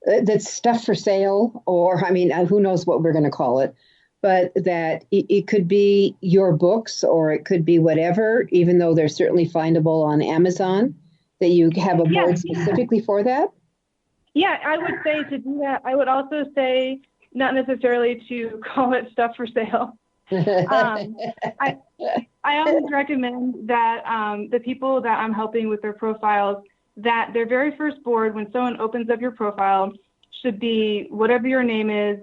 that's stuff for sale, or, I mean, who knows what we're going to call it, but that it could be your books or it could be whatever, even though they're certainly findable on Amazon, that you have a board specifically for that? Yeah, I would say to do that. I would also say not necessarily to call it stuff for sale. I always recommend that the people that I'm helping with their profiles, that their very first board, when someone opens up your profile, should be whatever your name is,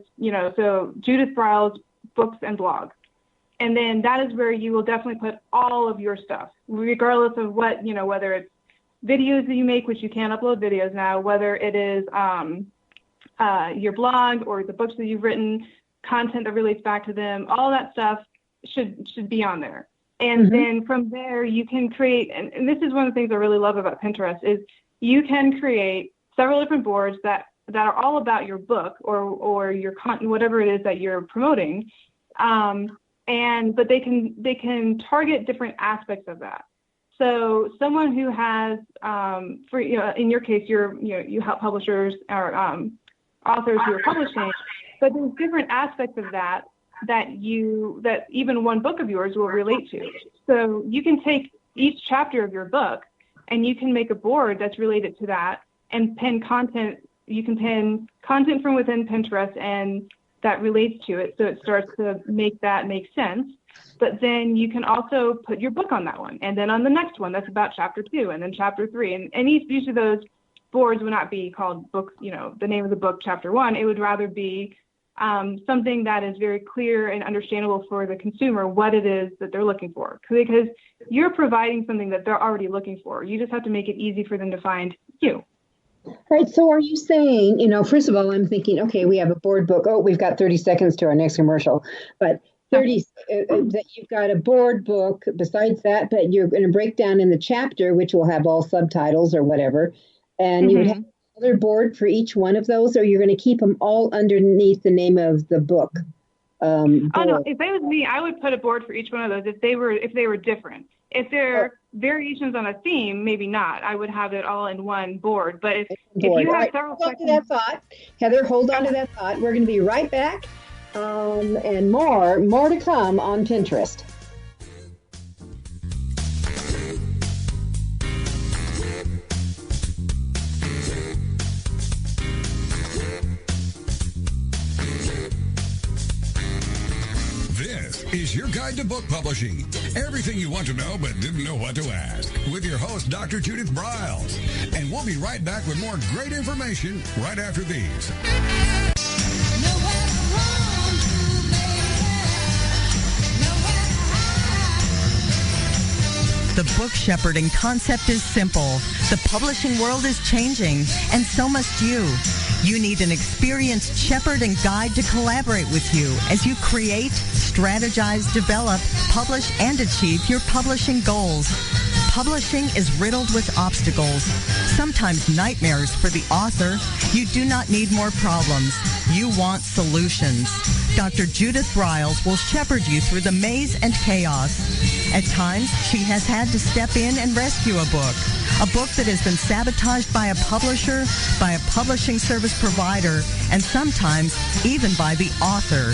so Judith Briles, books and blogs. And then that is where you will definitely put all of your stuff, regardless of what, whether it's videos that you make, which you can't upload videos now, whether it is your blog or the books that you've written, content that relates back to them, all that stuff should be on there. And then from there you can create, and this is one of the things I really love about Pinterest, is you can create several different boards that are all about your book or your content, whatever it is that you're promoting. But they can target different aspects of that. So someone who has, in your case, you help publishers or authors who are publishing, but there's different aspects of that even one book of yours will relate to. So you can take each chapter of your book and you can make a board that's related to that and pin content. You can pin content from within Pinterest and that relates to it. So it starts to make that make sense. But then you can also put your book on that one. And then on the next one, that's about chapter 2 and then chapter 3. And each of those boards would not be called book, the name of the book, chapter 1. It would rather be something that is very clear and understandable for the consumer, what it is that they're looking for. Because you're providing something that they're already looking for. You just have to make it easy for them to find you. Right. So are you saying, first of all, I'm thinking, okay, we have a board book. Oh, we've got 30 seconds to our next commercial. But that you've got a board book besides that, but you're going to break down in the chapter, which will have all subtitles or whatever. And you would have another board for each one of those, or you're going to keep them all underneath the name of the book. Oh no! If it was me, I would put a board for each one of those if they were different. If they're variations on a theme, maybe not. I would have it all in one board. But if you have several sections, hold on to that thought, Heather. Hold on to that thought. We're going to be right back, and more to come on Pinterest. This is your guide to book publishing. Everything you want to know but didn't know what to ask. With your host, Dr. Judith Briles. And we'll be right back with more great information right after these. The book shepherding concept is simple. The publishing world is changing, and so must you. You need an experienced shepherd and guide to collaborate with you as you create, strategize, develop, publish, and achieve your publishing goals. Publishing is riddled with obstacles, sometimes nightmares for the author. You do not need more problems. You want solutions. Dr. Judith Briles will shepherd you through the maze and chaos. At times, she has had to step in and rescue a book that has been sabotaged by a publisher, by a publishing service provider, and sometimes even by the author.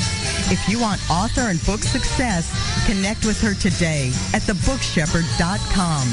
If you want author and book success, connect with her today at thebookshepherd.com.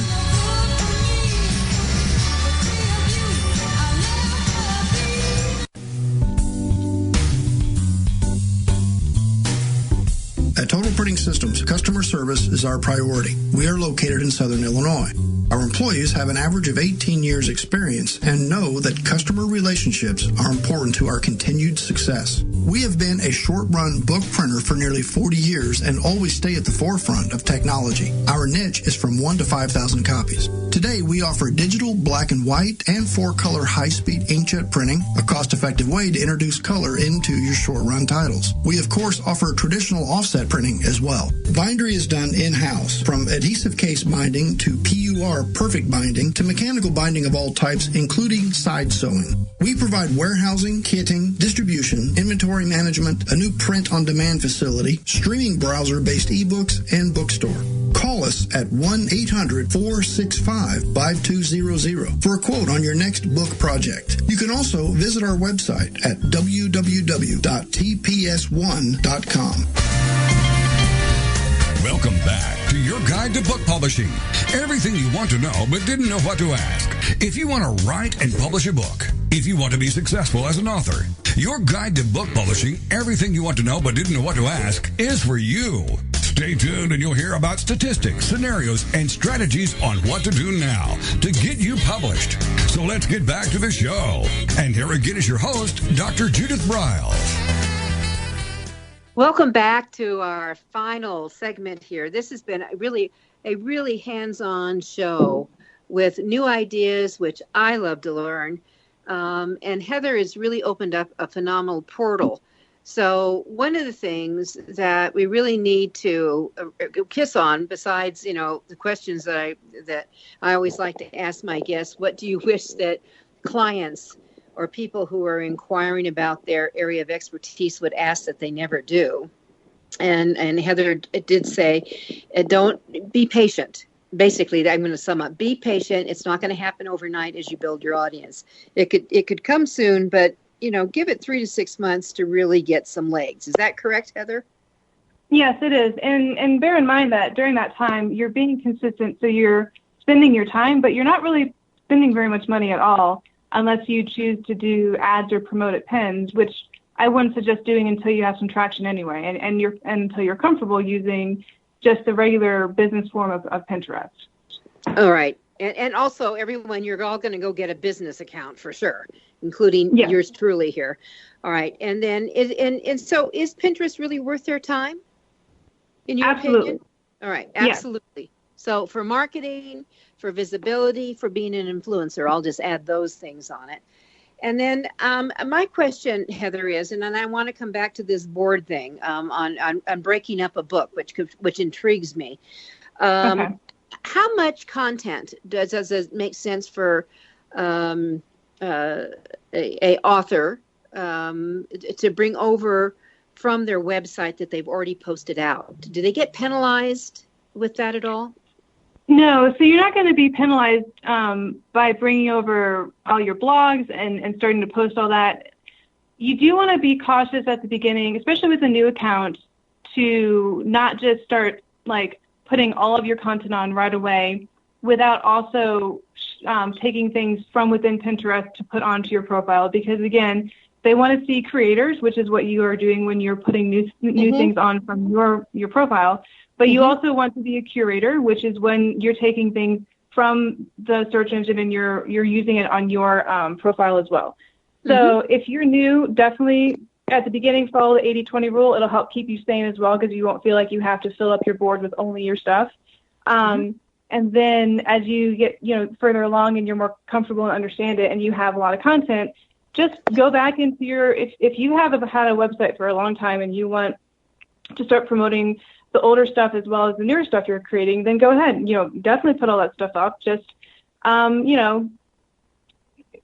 At Total Printing Systems, customer service is our priority. We are located in Southern Illinois. Our employees have an average of 18 years experience and know that customer relationships are important to our continued success. We have been a short-run book printer for nearly 40 years and always stay at the forefront of technology. Our niche is from 1 to 5,000 copies. Today, we offer digital, black and white, and 4-color high-speed inkjet printing, a cost-effective way to introduce color into your short-run titles. We, of course, offer traditional offset printing as well. Bindery is done in-house, from adhesive case binding to PUR perfect binding to mechanical binding of all types, including side sewing. We provide warehousing, kitting, distribution, inventory management, a new print-on-demand facility, streaming browser-based ebooks, and bookstore. Call us at 1-800-465-5200 for a quote on your next book project. You can also visit our website at www.tps1.com. Welcome back to your guide to book publishing. Everything you want to know but didn't know what to ask. If you want to write and publish a book, if you want to be successful as an author, your guide to book publishing, everything you want to know but didn't know what to ask, is for you. Stay tuned and you'll hear about statistics, scenarios, and strategies on what to do now to get you published. So let's get back to the show. And here again is your host, Dr. Judith Briles. Welcome back to our final segment here. This has been a really hands-on show with new ideas, which I love to learn. And Heather has really opened up a phenomenal portal. So one of the things that we really need to kiss on, besides, the questions that I always like to ask my guests, what do you wish that clients or people who are inquiring about their area of expertise would ask that they never do? And Heather did say, don't be patient. Basically, I'm going to sum up. Be patient. It's not going to happen overnight as you build your audience. It could come soon, but give it 3 to 6 months to really get some legs. Is that correct, Heather? Yes, it is. And bear in mind that during that time, you're being consistent. So you're spending your time, but you're not really spending very much money at all unless you choose to do ads or promoted pins, which I wouldn't suggest doing until you have some traction anyway, and until you're comfortable using just the regular business form of Pinterest. All right. And also, everyone, you're all going to go get a business account for sure, including yours truly here. All right. And then, so is Pinterest really worth their time, in your opinion? All right. Absolutely. Yes. So for marketing, for visibility, for being an influencer, I'll just add those things on it. And then my question, Heather, is, and then I want to come back to this board thing on breaking up a book, which intrigues me. Okay. How much content does it make sense for a author to bring over from their website that they've already posted out? Do they get penalized with that at all? No, so you're not going to be penalized by bringing over all your blogs and starting to post all that. You do want to be cautious at the beginning, especially with a new account, to not just start putting all of your content on right away without also taking things from within Pinterest to put onto your profile. Because again, they want to see creators, which is what you are doing when you're putting new things on from your profile. But you also want to be a curator, which is when you're taking things from the search engine and you're using it on your profile as well. So if you're new, definitely at the beginning follow the 80-20 rule. It'll help keep you sane as well, because you won't feel like you have to fill up your board with only your stuff. And then as you get further along and you're more comfortable and understand it and you have a lot of content, just go back into your, if you have had a website for a long time and you want to start promoting the older stuff as well as the newer stuff you're creating, then go ahead. Definitely put all that stuff up. Just,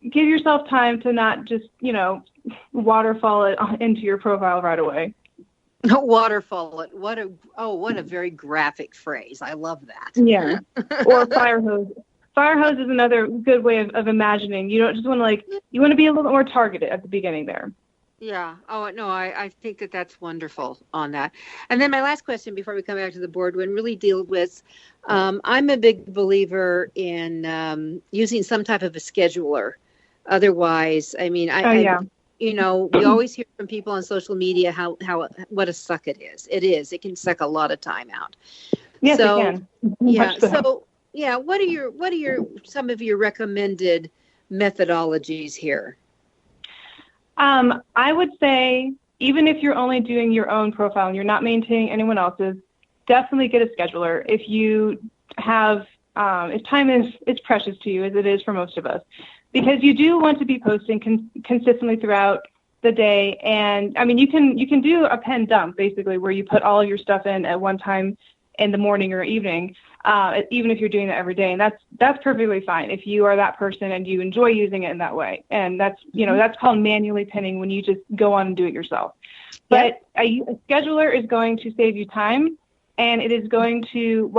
give yourself time to not just, waterfall it into your profile right away. Waterfall it. What a very graphic phrase. I love that. Yeah. Or fire hose. Fire hose is another good way of imagining. You don't just want to you want to be a little bit more targeted at the beginning there. Yeah. Oh, no, I think that's wonderful on that. And then my last question before we come back to the board would really deal with, I'm a big believer in using some type of a scheduler. Otherwise, I mean, we always hear from people on social media what a suck it is. It is. It can suck a lot of time out. Yes, it can. Yeah. So, What are some of your recommended methodologies here? I would say, even if you're only doing your own profile and you're not maintaining anyone else's, definitely get a scheduler. If you have, if time is precious to you, as it is for most of us, because you do want to be posting consistently throughout the day. And I mean, you can do a pen dump basically, where you put all of your stuff in at one time in the morning or evening, even if you're doing that every day. And that's perfectly fine if you are that person and you enjoy using it in that way. And that's, that's called manually pinning, when you just go on and do it yourself. But a scheduler is going to save you time, and it is going to,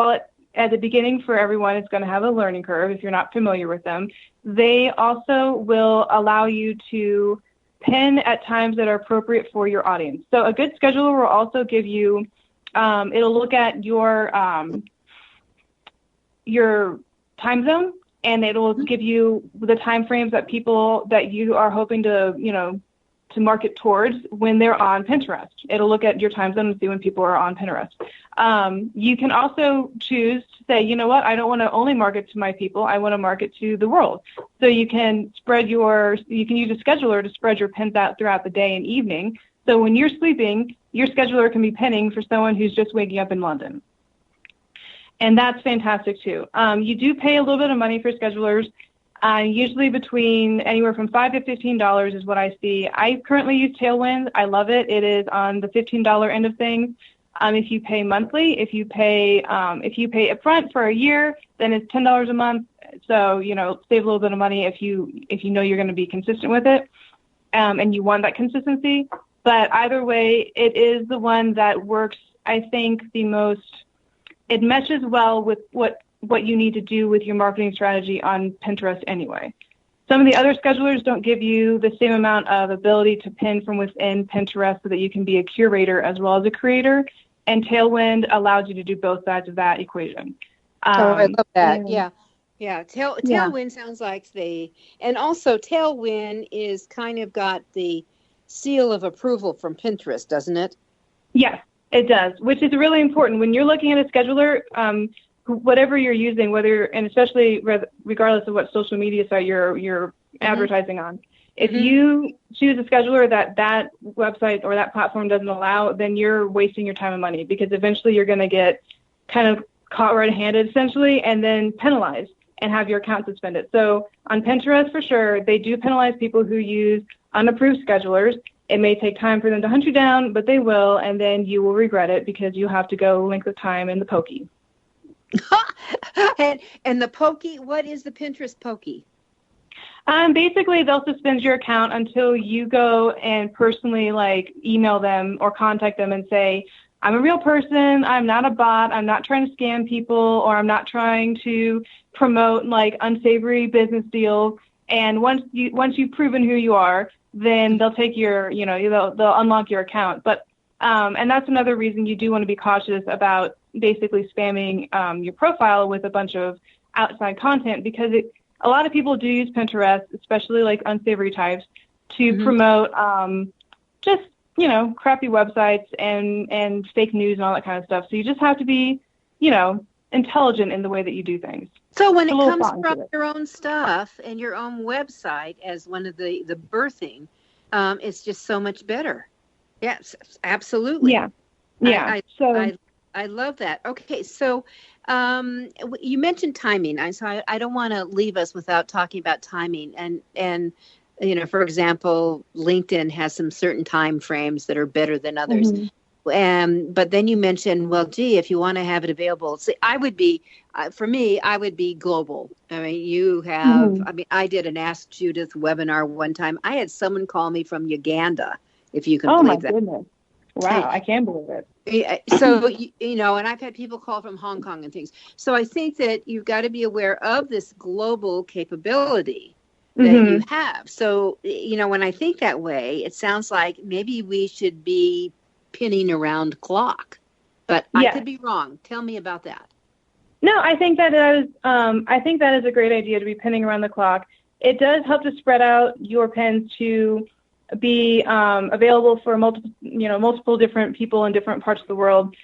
at the beginning for everyone, it's going to have a learning curve if you're not familiar with them. They also will allow you to pin at times that are appropriate for your audience. So a good scheduler will also give you, it'll look at your time zone, and it'll give you the time frames that people that you are hoping to, to market towards when they're on Pinterest. It'll look at your time zone and see when people are on Pinterest. You can also choose to say, you know what, I don't want to only market to my people. I want to market to the world. So you can use a scheduler to spread your pins out throughout the day and evening. So when you're sleeping, your scheduler can be pinning for someone who's just waking up in London. And that's fantastic too. You do pay a little bit of money for schedulers. Usually between anywhere from $5 to $15 is what I see. I currently use Tailwind. I love it. It is on the $15 end of things. If you pay monthly, if you pay upfront for a year, then it's $10 a month. So, save a little bit of money if you know you're going to be consistent with it, and you want that consistency. But either way, it is the one that works, I think, the most. It meshes well with what you need to do with your marketing strategy on Pinterest anyway. Some of the other schedulers don't give you the same amount of ability to pin from within Pinterest so that you can be a curator as well as a creator. And Tailwind allows you to do both sides of that equation. I love that. Yeah. Tailwind sounds like and also Tailwind is kind of got the seal of approval from Pinterest, doesn't it? Yes, it does, which is really important. When you're looking at a scheduler, whatever you're using, and especially regardless of what social media site you're advertising on, if you choose a scheduler that website or that platform doesn't allow, then you're wasting your time and money, because eventually you're going to get kind of caught red-handed essentially, and then penalized and have your account suspended. So on Pinterest, for sure, they do penalize people who use unapproved schedulers. It may take time for them to hunt you down, but they will, and then you will regret it because you have to go length of time in the pokey. And the pokey, what is the Pinterest pokey? Basically, they'll suspend your account until you go and personally email them or contact them and say, I'm a real person, I'm not a bot, I'm not trying to scam people, or I'm not trying to promote unsavory business deals. And once you've proven who you are, then they'll take they'll unlock your account. But and that's another reason you do want to be cautious about basically spamming your profile with a bunch of outside content, because a lot of people do use Pinterest, especially unsavory types, to promote just crappy websites and fake news and all that kind of stuff. So you just have to be intelligent in the way that you do things. So when it comes from your own stuff and your own website as one of the birthing, it's just so much better. Yes, absolutely. Yeah. I love that. Okay, so you mentioned timing. So I don't want to leave us without talking about timing. And for example, LinkedIn has some certain time frames that are better than others. But then you mentioned, if you want to have it available, I would be global. I mean, you have, I did an Ask Judith webinar one time. I had someone call me from Uganda, if you can believe that. Oh, my goodness. Wow, I can believe it. So, and I've had people call from Hong Kong and things. So I think that you've got to be aware of this global capability that you have. So, when I think that way, it sounds like maybe we should be pinning around clock. But I could be wrong. Tell me about that. No, I think that is a great idea to be pinning around the clock. It does help to spread out your pins to be available for multiple different people in different parts of the world.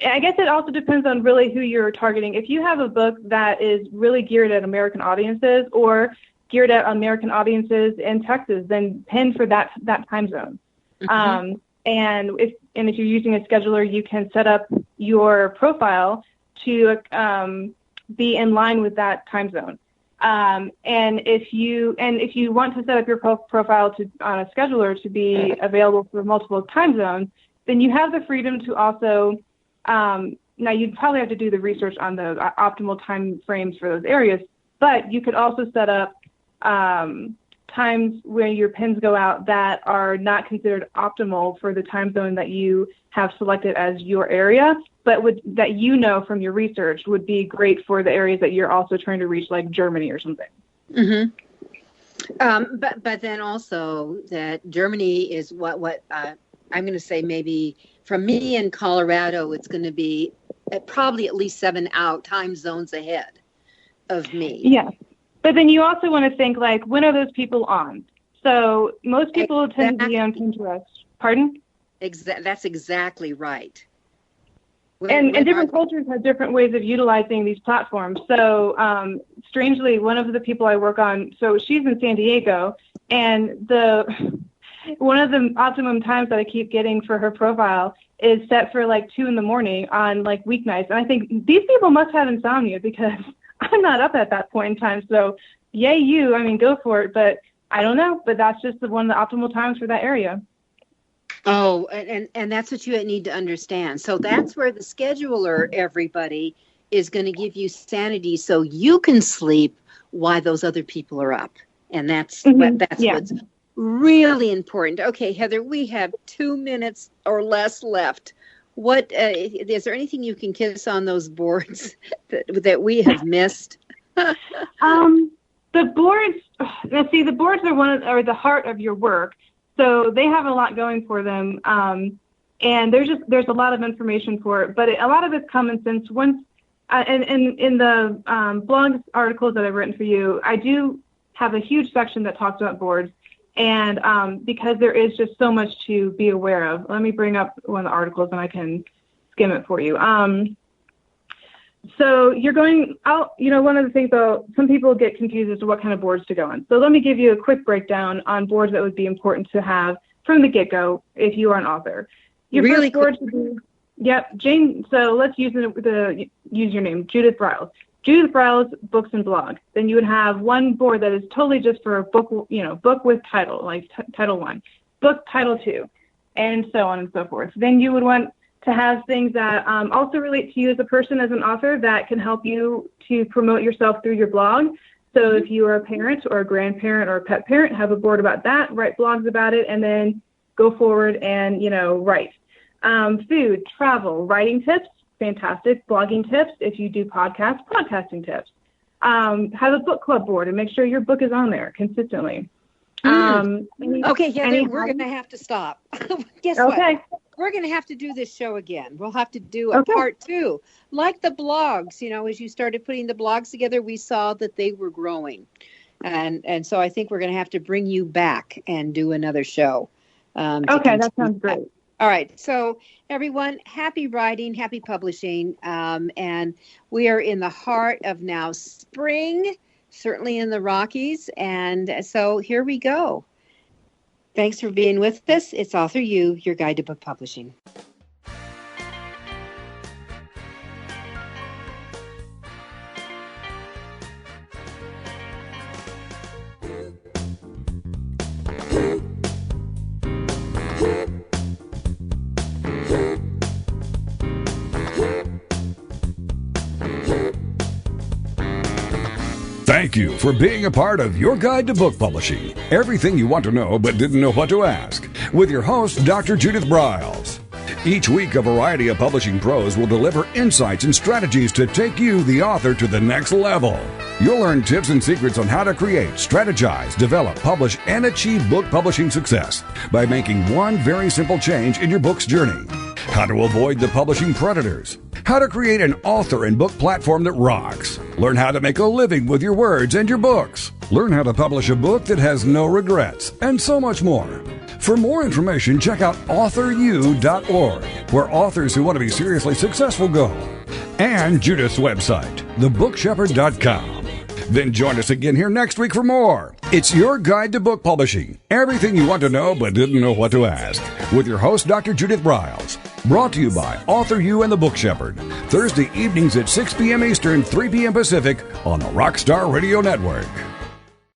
I guess it also depends on really who you're targeting. If you have a book that is really geared at American audiences or geared at American audiences in Texas, then pin for that time zone. Mm-hmm. And if you're using a scheduler, you can set up your profile to be in line with that time zone. And if you want to set up your profile on a scheduler to be available for multiple time zones, then you have the freedom to also. Now you'd probably have to do the research on the optimal time frames for those areas, but you could also set up times where your pins go out that are not considered optimal for the time zone that you have selected as your area, but that you know from your research would be great for the areas that you're also trying to reach, like Germany or something. Mm-hmm. But then also that Germany is what I'm going to say maybe from me in Colorado, it's going to be probably at least 7 time zones ahead of me. Yeah. But then you also want to think, like, when are those people on? So most people tend to be on Pinterest. Pardon? That's exactly right. And different cultures have different ways of utilizing these platforms. So strangely, one of the people I work on, so she's in San Diego, and one of the optimum times that I keep getting for her profile is set for like 2 a.m. on like weeknights. And I think these people must have insomnia because I'm not up at that point in time. So yay you, I mean, go for it. But I don't know. But that's just one of the optimal times for that area. Oh, and that's what you need to understand. So that's where the scheduler, everybody, is going to give you sanity so you can sleep while those other people are up. And that's what's really important. Okay, Heather, we have 2 minutes or less left. What is there anything you can kiss on those boards that we have missed? The boards. Let's see. The boards are the heart of your work, so they have a lot going for them. And there's a lot of information for it, but a lot of it's common sense. Once and in the blog articles that I've written for you, I do have a huge section that talks about boards. And because there is just so much to be aware of, let me bring up one of the articles and I can skim it for you. So you're going out, one of the things, though, some people get confused as to what kind of boards to go on. So let me give you a quick breakdown on boards that would be important to have from the get-go if you are an author. Your really first board should be, Jane. So let's use use your name, Judith Briles. Judith Briles, books and blog. Then you would have one board that is totally just for a book, book with title, like title 1, book title 2, and so on and so forth. Then you would want to have things that also relate to you as a person, as an author, that can help you to promote yourself through your blog. So if you are a parent or a grandparent or a pet parent, have a board about that, write blogs about it, and then go forward and, write. Food, travel, writing tips. Fantastic. Blogging tips. If you do podcasts, podcasting tips. Have a book club board and make sure your book is on there consistently. Okay, Heather, we're going to have to stop. Guess what? We're going to have to do this show again. We'll have to do a part 2. Like the blogs, as you started putting the blogs together, we saw that they were growing. And so I think we're going to have to bring you back and do another show. That sounds great. All right. So everyone, happy writing, happy publishing. And we are in the heart of now spring, certainly in the Rockies. And so here we go. Thanks for being with us. It's AuthorU, your guide to book publishing. Thank you for being a part of Your Guide to Book Publishing. Everything you want to know but didn't know what to ask. With your host, Dr. Judith Briles. Each week, a variety of publishing pros will deliver insights and strategies to take you, the author, to the next level. You'll learn tips and secrets on how to create, strategize, develop, publish, and achieve book publishing success by making one very simple change in your book's journey. How to avoid the publishing predators. How to create an author and book platform that rocks. Learn how to make a living with your words and your books. Learn how to publish a book that has no regrets, and so much more. For more information, check out AuthorU.org, where authors who want to be seriously successful go. And Judith's website, thebookshepherd.com. Then join us again here next week for more. It's your guide to book publishing. Everything you want to know but didn't know what to ask. With your host, Dr. Judith Briles. Brought to you by AuthorU and the Book Shepherd. Thursday evenings at 6 p.m. Eastern, 3 p.m. Pacific on the Rockstar Radio Network.